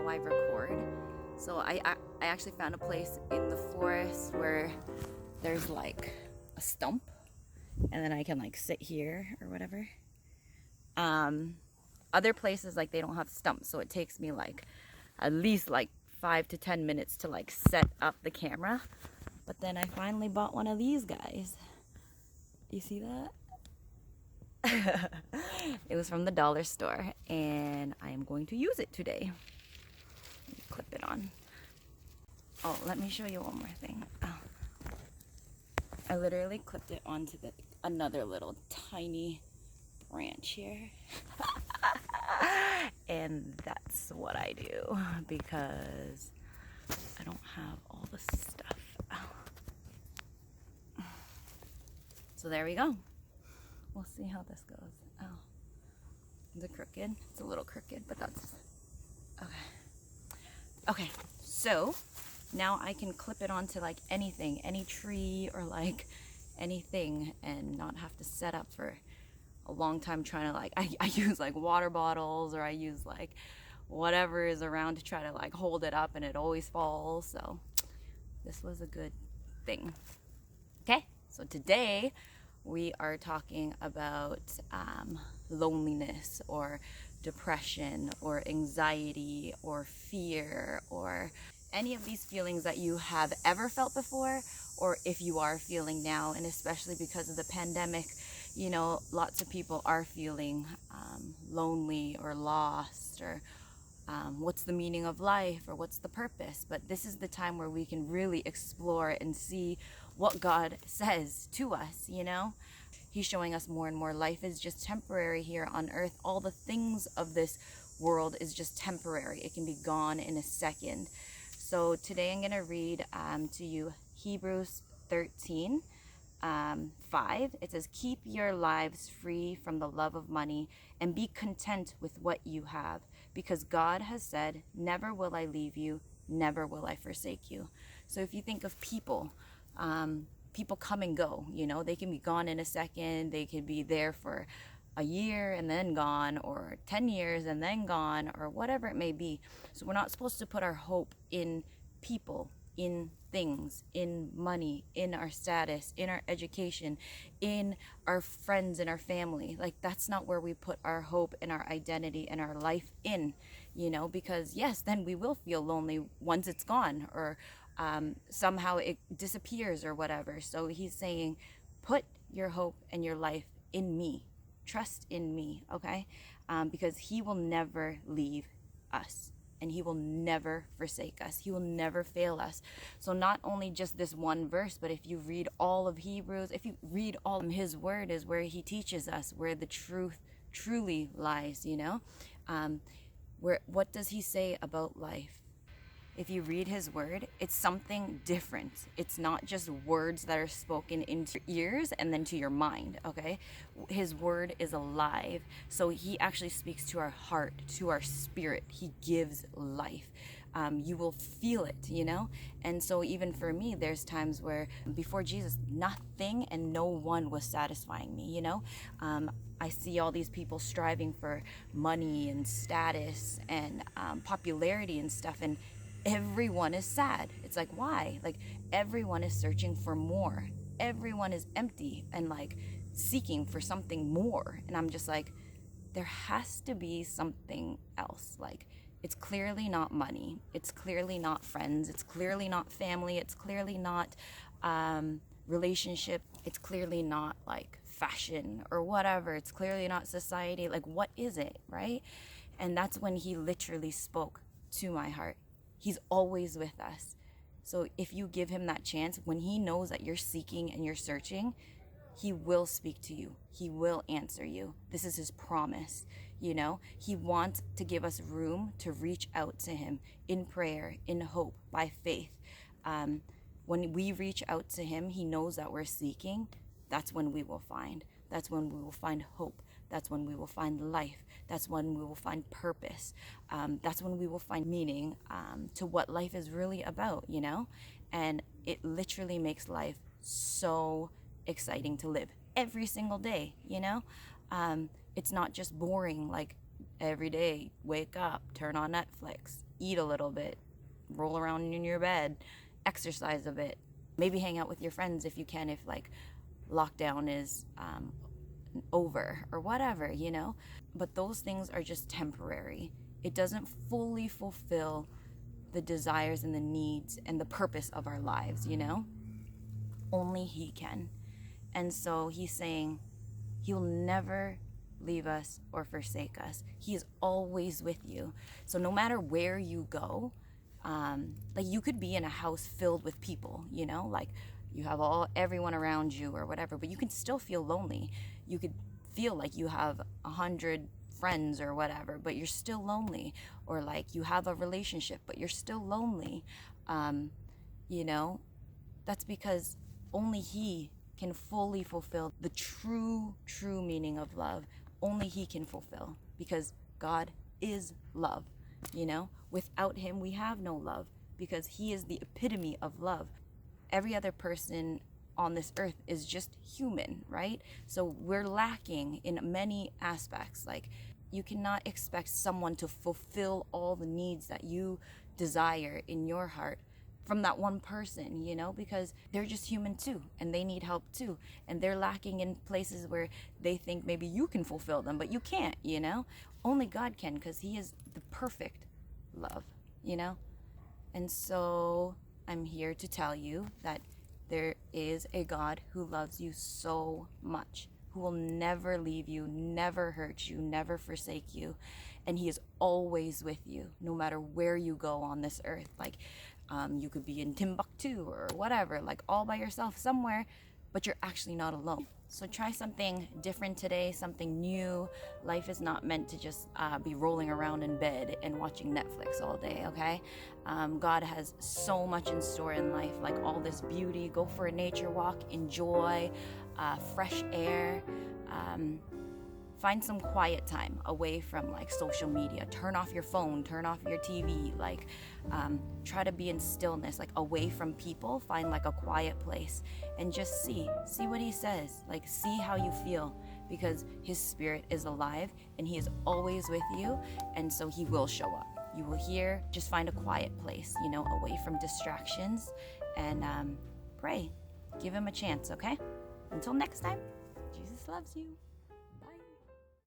how I record. So I actually found a place in the forest where there's like a stump, and then I can like sit here or whatever. Other places, like, they don't have stumps, so it takes me like at least like 5 to 10 minutes to like set up the camera. But then I finally bought one of these guys. You see that? It was from the dollar store, and I am going to use it today. Clip it on. Oh, let me show you one more thing. Oh. I literally clipped it onto another little tiny branch here. And that's what I do because I don't have all the stuff. Oh. So there we go. We'll see how this goes. Oh, is it crooked? It's a little crooked, but that's okay. Okay, so now I can clip it onto like anything, any tree or like anything, and not have to set up for a long time trying to like, I use like water bottles, or I use like whatever is around to try to like hold it up, and it always falls. So this was a good thing. Okay, so today we are talking about loneliness or depression or anxiety or fear, or any of these feelings that you have ever felt before, or if you are feeling now. And especially because of the pandemic, you know, lots of people are feeling lonely or lost, or what's the meaning of life, or what's the purpose. But this is the time where we can really explore and see what God says to us, you know. He's showing us more and more life is just temporary here on earth. All the things of this world is just temporary. It can be gone in a second. So today I'm going to read to you Hebrews 13, 5. It says, "Keep your lives free from the love of money and be content with what you have, because God has said, never will I leave you, never will I forsake you." So if you think of people, people come and go, you know, they can be gone in a second. They could be there for a year and then gone, or 10 years and then gone, or whatever it may be. So we're not supposed to put our hope in people, in things, in money, in our status, in our education, in our friends, in our family. Like, that's not where we put our hope and our identity and our life in, you know, because yes, then we will feel lonely once it's gone, or somehow it disappears or whatever. So he's saying, put your hope and your life in me. Trust in me, okay? Because he will never leave us, and he will never forsake us. He will never fail us. So not only just this one verse, but if you read all of Hebrews, if you read all of his word, is where he teaches us where the truth truly lies, you know? What does he say about life? If you read his word, it's something different. It's not just words that are spoken into your ears and then to your mind, okay? His word is alive. So he actually speaks to our heart, to our spirit. He gives life. You will feel it, you know? And so even for me, there's times where before Jesus, nothing and no one was satisfying me, you know? I see all these people striving for money and status and popularity and stuff, and everyone is sad. It's like, why? Like, everyone is searching for more. Everyone is empty and like seeking for something more. And I'm just like, there has to be something else. Like, it's clearly not money. It's clearly not friends. It's clearly not family. It's clearly not relationship. It's clearly not like fashion or whatever. It's clearly not society. Like, what is it, right? And that's when he literally spoke to my heart. He's always with us. So if you give him that chance, when he knows that you're seeking and you're searching, he will speak to you. He will answer you. This is his promise, you know? He wants to give us room to reach out to him in prayer, in hope, by faith. When we reach out to him, he knows that we're seeking. That's when we will find. That's when we will find hope. That's when we will find life. That's when we will find purpose. That's when we will find meaning to what life is really about, you know? And it literally makes life so exciting to live every single day, you know? It's not just boring, like every day, wake up, turn on Netflix, eat a little bit, roll around in your bed, exercise a bit, maybe hang out with your friends if you can, if like lockdown is over or whatever, you know. But those things are just temporary. It doesn't fully fulfill the desires and the needs and the purpose of our lives, you know. Only He can. And so He's saying He'll never leave us or forsake us. He is always with you. So no matter where you go, like you could be in a house filled with people, you know, like you have everyone around you or whatever, but you can still feel lonely. You could feel like you have 100 friends or whatever, but you're still lonely. Or like you have a relationship, but you're still lonely. You know, that's because only He can fully fulfill the true meaning of love. Only He can fulfill, because God is love, you know. Without Him, we have no love, because He is the epitome of love. Every other person on this earth is just human, right? So we're lacking in many aspects. Like, you cannot expect someone to fulfill all the needs that you desire in your heart from that one person, you know, because they're just human too, and they need help too, and they're lacking in places where they think maybe you can fulfill them, but you can't, you know. Only God can, because He is the perfect love, you know. And so I'm here to tell you that there is a God who loves you so much, who will never leave you, never hurt you, never forsake you. And He is always with you, no matter where you go on this earth. Like, you could be in Timbuktu or whatever, like all by yourself somewhere, but you're actually not alone. So try something different today, something new. Life is not meant to just be rolling around in bed and watching Netflix all day, okay? God has so much in store in life, like all this beauty. Go for a nature walk, enjoy fresh air. Find some quiet time away from like social media. Turn off your phone, turn off your TV, like try to be in stillness, like away from people. Find like a quiet place and just see what He says, like see how you feel, because His Spirit is alive and He is always with you, and so He will show up. You will hear. Just find a quiet place, you know, away from distractions, and pray. Give Him a chance, okay? Until next time, Jesus loves you.